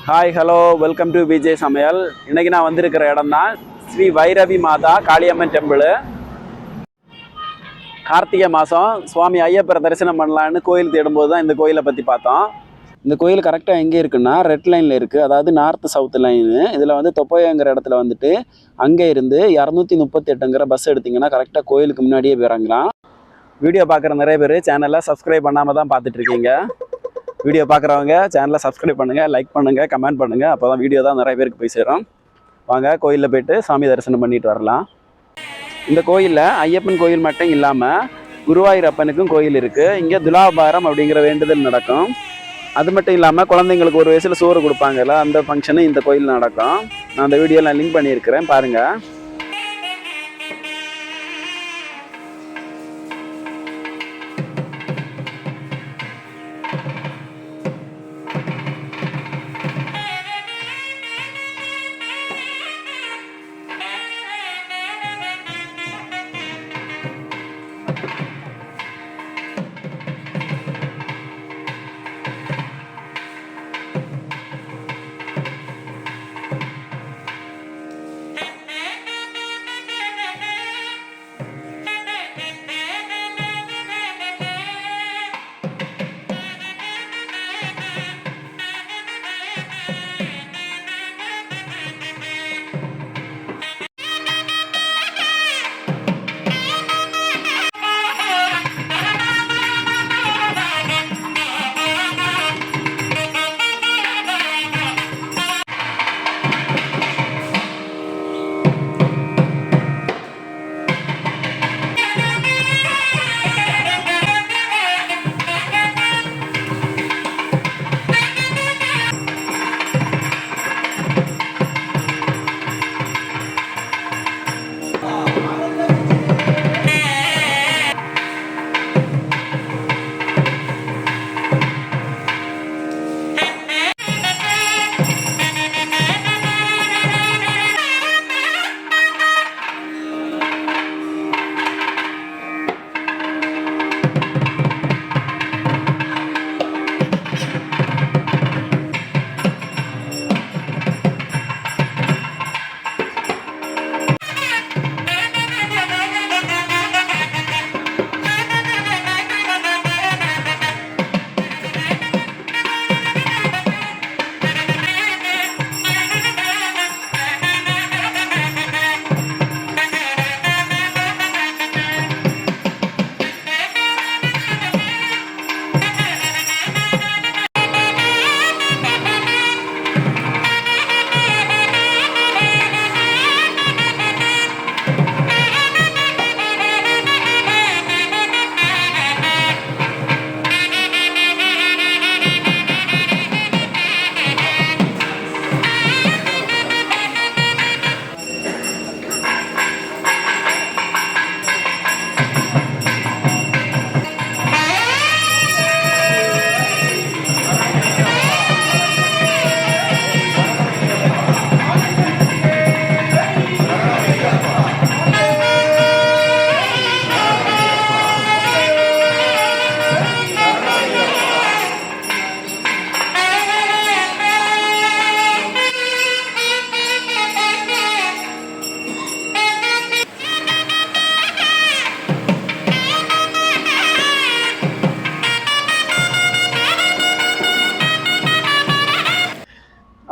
Hi hello welcome to Vijay சமையல். இன்னைக்கு நான் வந்திருக்கிற இடம் தான் ஸ்ரீ வைரவி மாதா காளியம்மன் டெம்பிள். கார்த்திகை மாதம் சுவாமி ஐயப்பரை தரிசனம் பண்ணலான்னு கோயில் தேடும்போது தான் இந்த கோயிலை பற்றி பார்த்தோம். இந்த கோயில் கரெக்டாக எங்கே இருக்குன்னா ரெட் லைனில் இருக்குது, அதாவது நார்த்து சவுத் லைனு. இதில் வந்து தொப்பையங்கிற இடத்துல வந்துட்டு அங்கே இருந்து 238ங்கிற பஸ் எடுத்திங்கன்னா கரெக்டாக கோயிலுக்கு முன்னாடியே போயிறங்கலாம். வீடியோ பார்க்குற நிறைய பேர் சேனலை சப்ஸ்கிரைப் பண்ணாமல் தான் பார்த்துட்ருக்கீங்க. வீடியோ பார்க்குறவங்க சேனலை சப்ஸ்கிரைப் பண்ணுங்கள், லைக் பண்ணுங்கள், கமெண்ட் பண்ணுங்கள். அப்போ தான் வீடியோ தான் நிறைய பேருக்கு போய் சேரும். வாங்க கோயிலில் போய்ட்டு சாமி தரிசனம் பண்ணிட்டு வரலாம். இந்த கோயிலில் ஐயப்பன் கோயில் மட்டும் இல்லாமல் குருவாயூரப்பனுக்கும் கோயில் இருக்குது. இங்கே துலாபாரம் அப்படிங்கிற வேண்டுதல் நடக்கும். அது மட்டும் இல்லாமல் குழந்தைங்களுக்கு ஒரு வயசில் சோறு கொடுப்பாங்கல்ல, அந்த ஃபங்க்ஷனும் இந்த கோயில் நடக்கும். நான் அந்த வீடியோவில் லிங்க் பண்ணியிருக்கிறேன், பாருங்கள்.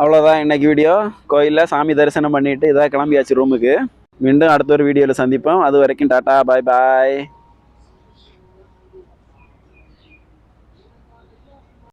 அவ்வளோதான் இன்னைக்கு வீடியோ. கோயிலில் சாமி தரிசனம் பண்ணிவிட்டு இதாக கிளம்பியாச்சு ரூமுக்கு. மீண்டும் அடுத்த ஒரு வீடியோவில் சந்திப்போம். அது வரைக்கும் டாட்டா, பாய் பாய்.